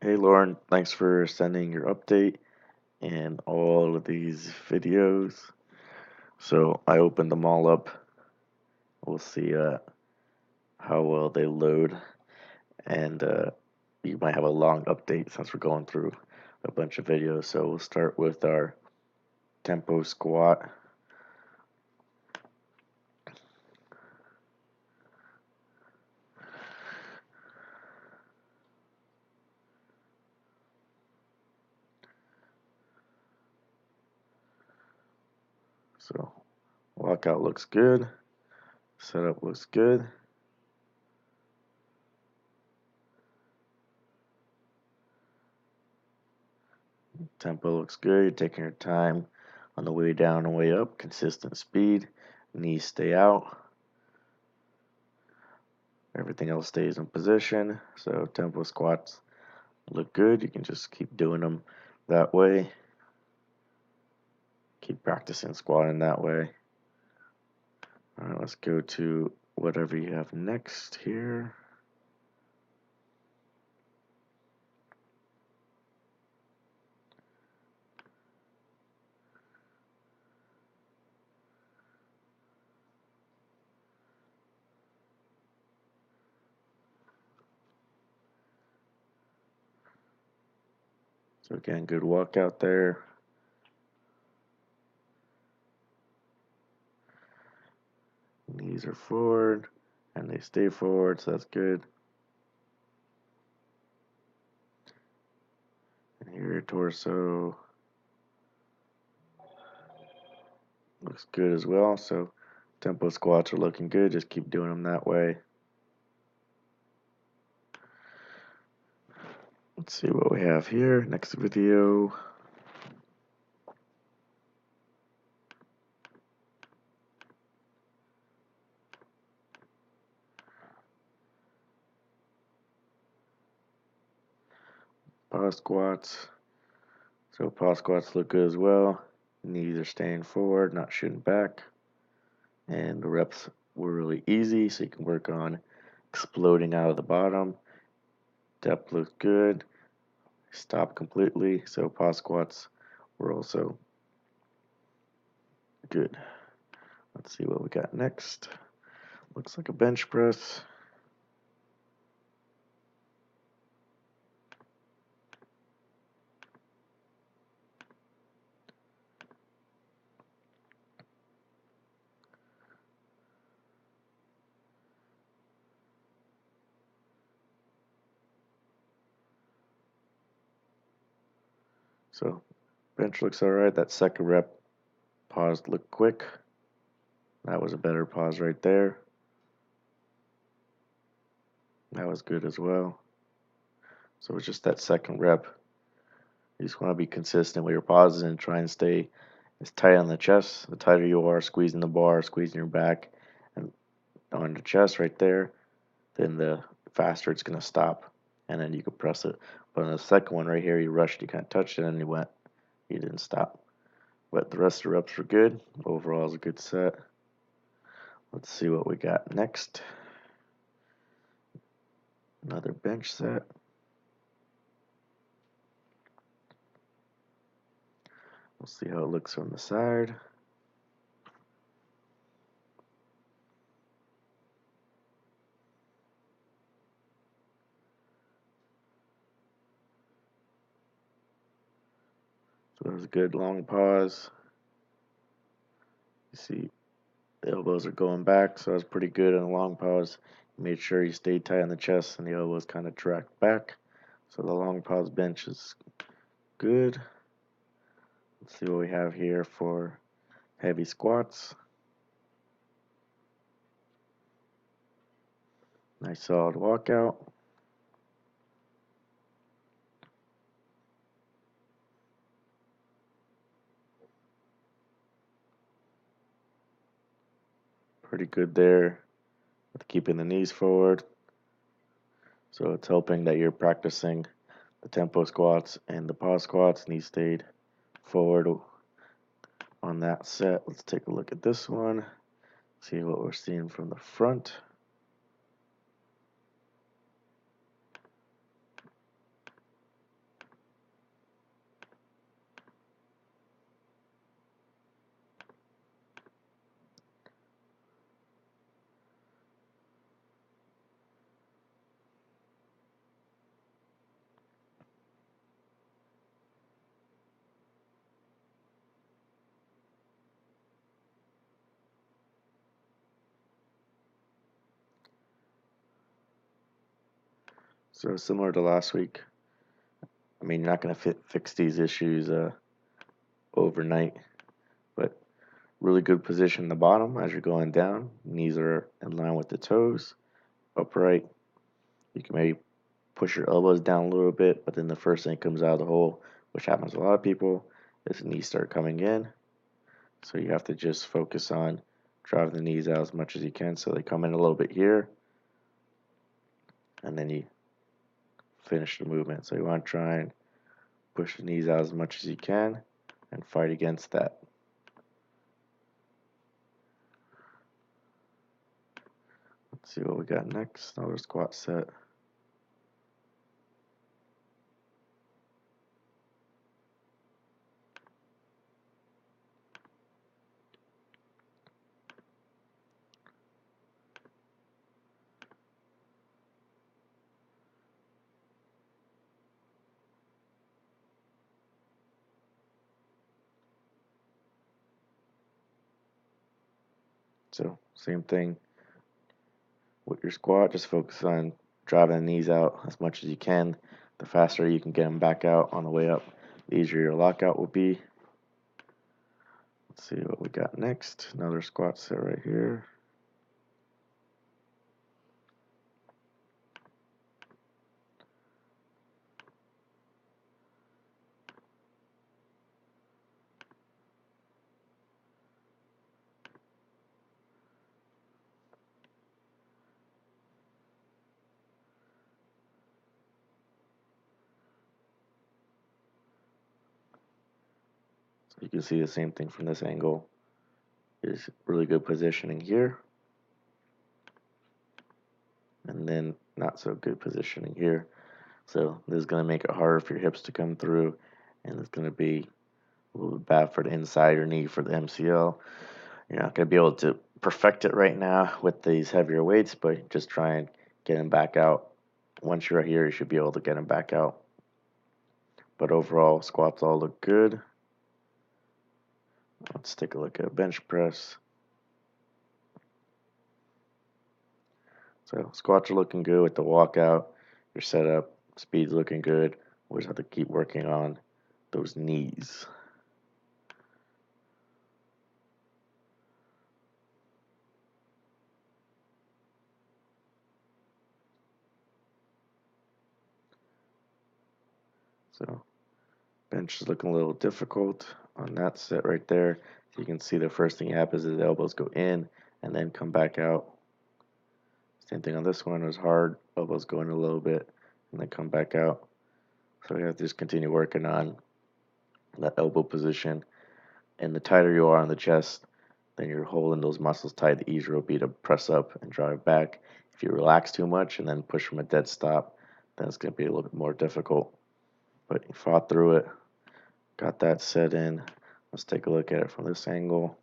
Hey Lauren, thanks for sending your update and all of these videos. So I opened them all up. We'll see how well they load, and you might have a long update since we're going through a bunch of videos. So we'll start with our tempo squat. So walkout looks good. Setup looks good. Tempo looks good. You're taking your time on the way down and way up. Consistent speed. Knees stay out. Everything else stays in position. So tempo squats look good. You can just keep doing them that way. Keep practicing squatting that way. All right, let's go to whatever you have next here. So again, good walkout there. Knees are forward and they stay forward, so that's good. And here your torso looks good as well. So tempo squats are looking good. Just keep doing them that way. Let's see what we have here. Next video. Pause squats. So pause squats look good as well. Knees are staying forward, not shooting back. And the reps were really easy, so you can work on exploding out of the bottom. Depth looks good. Stop completely. So pause squats were also good. Let's see what we got next. Looks like a bench press. So bench looks alright. That second rep pause looked quick. That was a better pause right there. That was good as well. So it's just that second rep. You just want to be consistent with your pauses and try and stay as tight on the chest. The tighter you are squeezing the bar, squeezing your back and on the chest right there, then the faster it's going to stop. And then you can press it. But on the second one right here, you rushed, you kind of touched it, and you went. You didn't stop. But the rest of the reps were good. Overall, is a good set. Let's see what we got next. Another bench set. We'll see how it looks from the side. So that was a good long pause. You see the elbows are going back, so that's pretty good on a long pause. You made sure you stayed tight on the chest and the elbows kind of tracked back. So the long pause bench is good. Let's see what we have here for heavy squats. Nice solid walkout. Pretty good there with keeping the knees forward. So it's helping that you're practicing the tempo squats and the pause squats. Knees stayed forward on that set. Let's take a look at this one. See what we're seeing from the front. So similar to last week, I mean, you're not going to fix these issues overnight, but really good position in the bottom as you're going down. Knees are in line with the toes, upright. You can maybe push your elbows down a little bit, but then the first thing comes out of the hole, which happens to a lot of people, is the knees start coming in. So you have to just focus on driving the knees out as much as you can so they come in a little bit here, and then you finish the movement. So you want to try and push the knees out as much as you can and fight against that. Let's see what we got next. Another squat set. So same thing with your squat, just focus on driving the knees out as much as you can. The faster you can get them back out on the way up, the easier your lockout will be. Let's see what we got next. Another squat set right here. So you can see the same thing from this angle. Is really good positioning here, and then not so good positioning here. So this is going to make it harder for your hips to come through, and it's going to be a little bit bad for the inside of your knee for the MCL. You're not going to be able to perfect it right now with these heavier weights, but just try and get them back out. Once you're here, you should be able to get them back out. But overall, squats all look good. Let's take a look at bench press. So squats are looking good with the walkout. Your setup, speed's looking good. We just have to keep working on those knees. So bench is looking a little difficult on that set right there. So you can see the first thing that happens is the elbows go in and then come back out. Same thing on this one. It was hard. Elbows go in a little bit and then come back out. So you have to just continue working on that elbow position. And the tighter you are on the chest, then you're holding those muscles tight, the easier it will be to press up and drive back. If you relax too much and then push from a dead stop, then it's going to be a little bit more difficult. But you fought through it, got that set in. Let's take a look at it from this angle.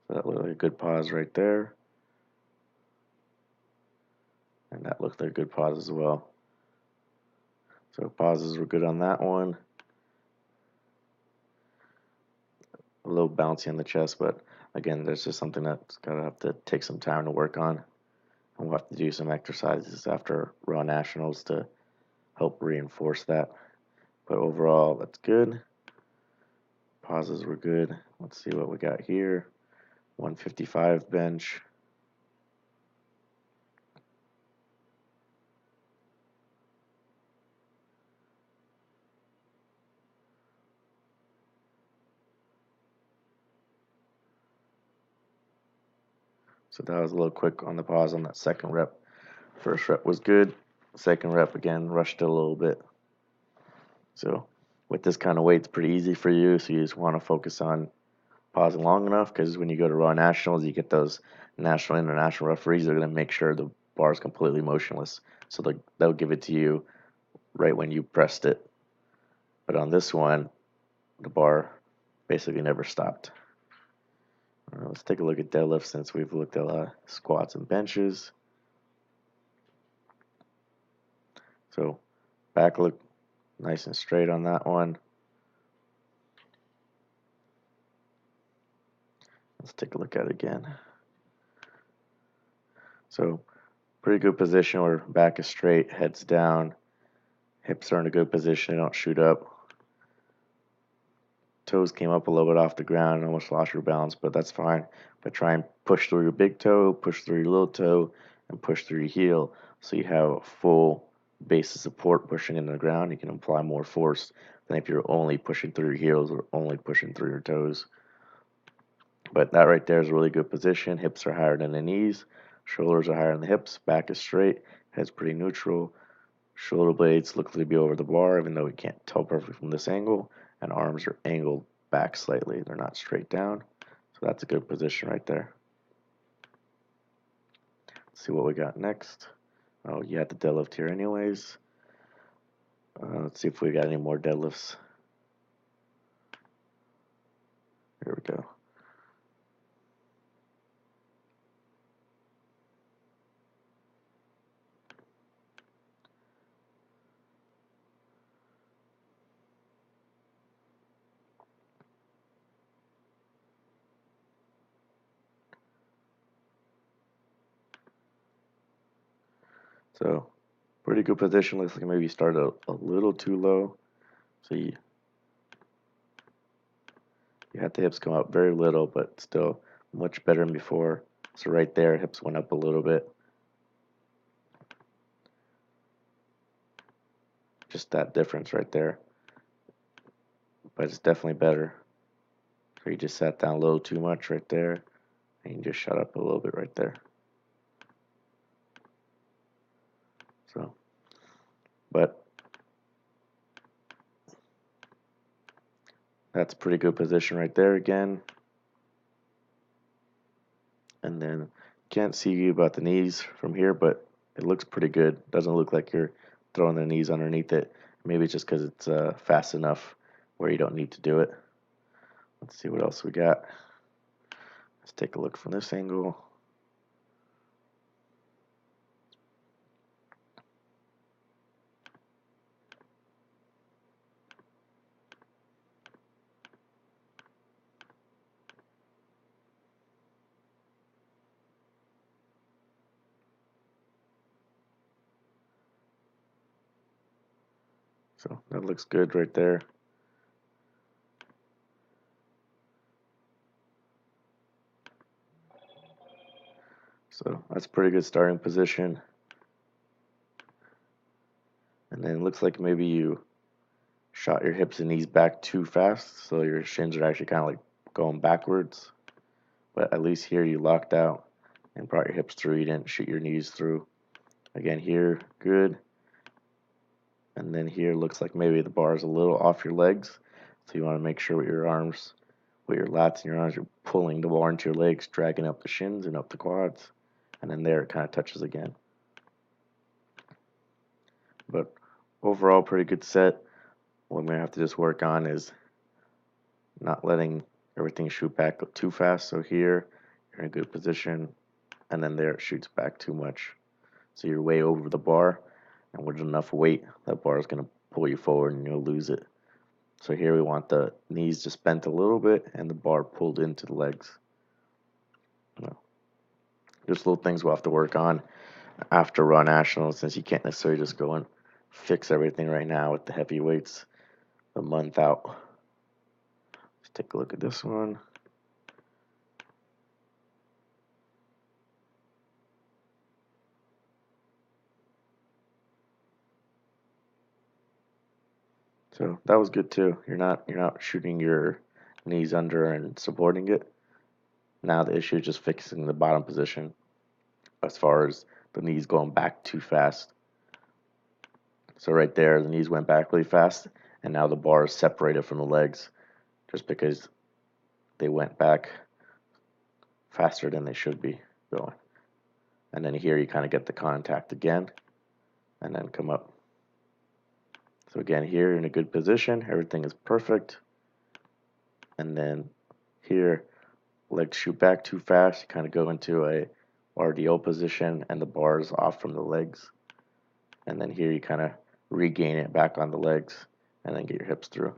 So that looked like a good pause right there. And that looked like a good pause as well. So pauses were good on that one. A little bouncy on the chest, but again, there's just something that's gotta have to take some time to work on. And we'll have to do some exercises after Raw Nationals to help reinforce that. But overall, that's good. Pauses were good. Let's see what we got here. 155 bench. So that was a little quick on the pause on that second rep. First rep was good. Second rep, again, rushed it a little bit. So with this kind of weight, it's pretty easy for you. So you just want to focus on pausing long enough, because when you go to Raw Nationals, you get those national international referees. They're going to make sure the bar is completely motionless. So they'll give it to you right when you pressed it. But on this one, the bar basically never stopped. Let's take a look at deadlifts since we've looked at squats and benches. So back look nice and straight on that one. Let's take a look at it again. So pretty good position where back is straight, head's down, hips are in a good position, they don't shoot up. Toes came up a little bit off the ground and almost lost your balance, but that's fine. But try and push through your big toe, push through your little toe, and push through your heel so you have a full base of support pushing into the ground. You can apply more force than if you're only pushing through your heels or only pushing through your toes. But that right there is a really good position. Hips are higher than the knees, shoulders are higher than the hips, back is straight, head's pretty neutral. Shoulder blades look to be over the bar, even though we can't tell perfectly from this angle. And arms are angled back slightly. They're not straight down. So that's a good position right there. Let's see what we got next. Oh, you had the deadlift here anyways. Let's see if we got any more deadlifts. Here we go. So pretty good position. Looks like maybe you started a little too low. So you had the hips come up very little, but still much better than before. So right there, hips went up a little bit. Just that difference right there. But it's definitely better. So you just sat down a little too much right there, and you just shut up a little bit right there. So, but that's a pretty good position right there again. And then can't see about the knees from here, but it looks pretty good. Doesn't look like you're throwing the knees underneath it. Maybe it's just because it's fast enough where you don't need to do it. Let's see what else we got. Let's take a look from this angle. So that looks good right there. So that's a pretty good starting position. And then it looks like maybe you shot your hips and knees back too fast, so your shins are actually kind of like going backwards. But at least here you locked out and brought your hips through. You didn't shoot your knees through. Again, here, good. And then here looks like maybe the bar is a little off your legs. So you want to make sure with your arms, with your lats and your arms, you're pulling the bar into your legs, dragging up the shins and up the quads. And then there it kind of touches again. But overall, pretty good set. What we're going to have to just work on is not letting everything shoot back too fast. So here, you're in a good position. And then there it shoots back too much. So you're way over the bar. And with enough weight, that bar is going to pull you forward and you'll lose it. So here we want the knees just bent a little bit and the bar pulled into the legs. Just little things we'll have to work on after Raw Nationals, since you can't necessarily just go and fix everything right now with the heavy weights a month out. Let's take a look at this one. So that was good too. You're not shooting your knees under and supporting it. Now the issue is just fixing the bottom position as far as the knees going back too fast. So right there, the knees went back really fast, and now the bar is separated from the legs just because they went back faster than they should be going. And then here you kind of get the contact again, and then come up. So again, here in a good position, everything is perfect. And then here, legs shoot back too fast, you kind of go into a RDO position and the bar is off from the legs. And then here you kind of regain it back on the legs and then get your hips through.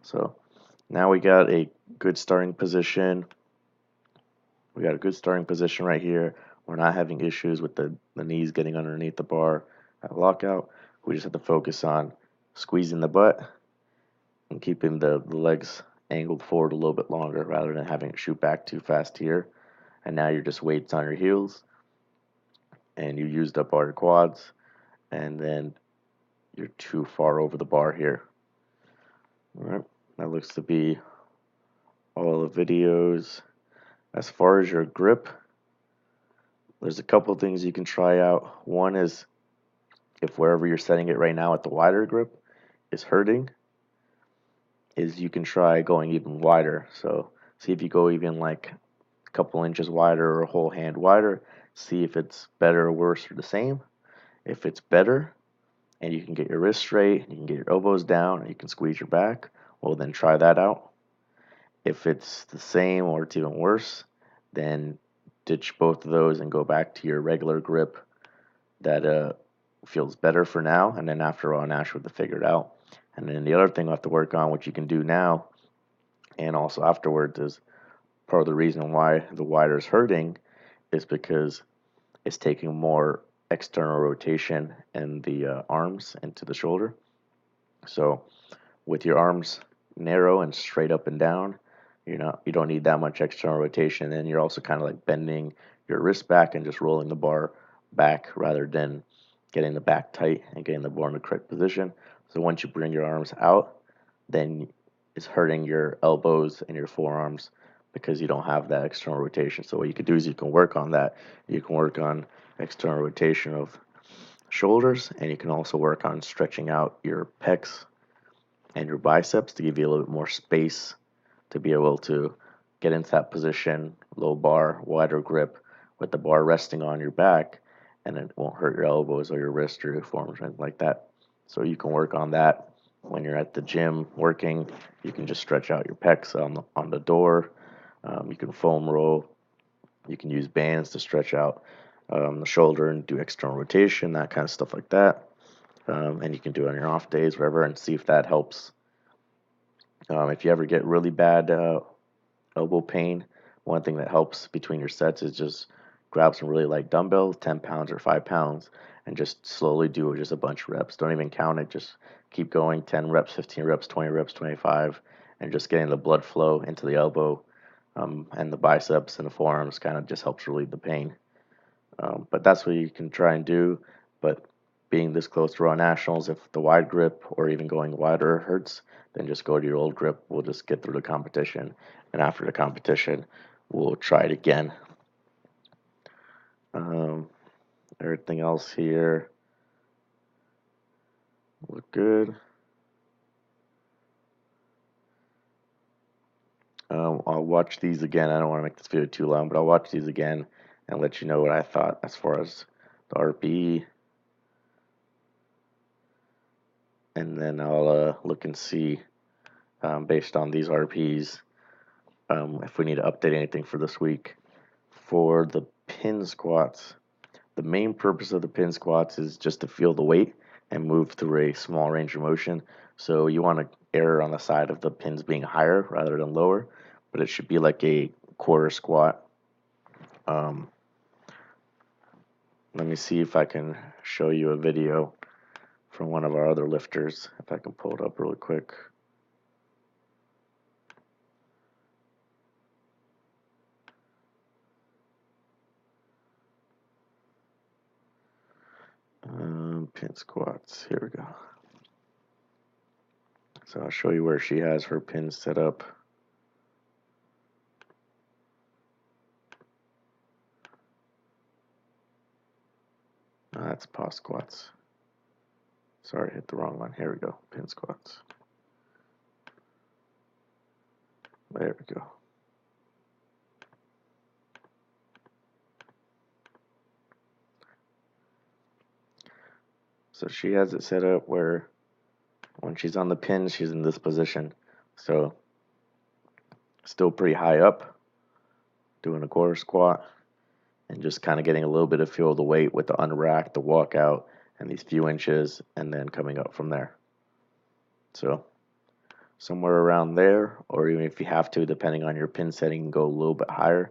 So now we got a good starting position. We got a good starting position right here. We're not having issues with the knees getting underneath the bar at lockout. We just have to focus on squeezing the butt and keeping the legs angled forward a little bit longer rather than having it shoot back too fast here. And now you're just weights on your heels and you used up all your quads and then you're too far over the bar here. All right, that looks to be all the videos. As far as your grip, there's a couple things you can try out. One is if wherever you're setting it right now at the wider grip is hurting, is you can try going even wider. So see if you go even like a couple inches wider or a whole hand wider. See if it's better or worse or the same. If it's better and you can get your wrists straight, you can get your elbows down, and you can squeeze your back, well then try that out. If it's the same or it's even worse, then ditch both of those and go back to your regular grip that feels better for now, and then after all, Nash would have figured out. And then the other thing we'll have to work on, which you can do now and also afterwards, is part of the reason why the wider is hurting is because it's taking more external rotation in the arms into the shoulder. So with your arms narrow and straight up and down, you don't need that much external rotation, and you're also kind of like bending your wrist back and just rolling the bar back rather than getting the back tight and getting the bar in the correct position. So once you bring your arms out, then it's hurting your elbows and your forearms because you don't have that external rotation. So what you could do is you can work on that. You can work on external rotation of shoulders, and you can also work on stretching out your pecs and your biceps to give you a little bit more space to be able to get into that position, low bar, wider grip, with the bar resting on your back, and it won't hurt your elbows or your wrist or your forearms or anything like that. So you can work on that when you're at the gym working. You can just stretch out your pecs on the door. You can foam roll. You can use bands to stretch out the shoulder and do external rotation, that kind of stuff like that. And you can do it on your off days, wherever, and see if that helps. If you ever get really bad elbow pain, one thing that helps between your sets is just grab some really light dumbbells, 10 pounds or 5 pounds, and just slowly do just a bunch of reps. Don't even count it, just keep going, 10 reps, 15 reps, 20 reps, 25, and just getting the blood flow into the elbow and the biceps and the forearms kind of just helps relieve the pain. But that's what you can try and do. But being this close to Raw Nationals, if the wide grip or even going wider hurts, then just go to your old grip. We'll just get through the competition. And after the competition, we'll try it again. Um, Everything else here look good. I'll watch these again. I don't want to make this video too long, but I'll watch these again and let you know what I thought as far as the RPE. And then I'll look and see, based on these RPs, if we need to update anything for this week. For the pin squats, the main purpose of the pin squats is just to feel the weight and move through a small range of motion. So you want to err on the side of the pins being higher rather than lower, but it should be like a quarter squat. Um, Let me see if I can show you a video from one of our other lifters, if I can pull it up really quick. Pin squats, here we go. So I'll show you where she has her pins set up. That's pause squats. Sorry, I hit the wrong one. Here we go, pin squats. There we go. So she has it set up where when she's on the pin, she's in this position. So still pretty high up, doing a quarter squat, and just kind of getting a little bit of feel of the weight with the unrack, the walkout, and these few inches, and then coming up from there. So somewhere around there, or even if you have to, depending on your pin setting, go a little bit higher,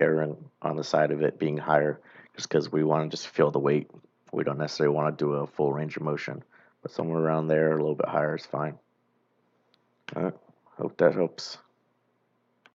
erring on the side of it being higher, just because we want to just feel the weight. We don't necessarily want to do a full range of motion, but somewhere around there, a little bit higher is fine. All right, hope that helps.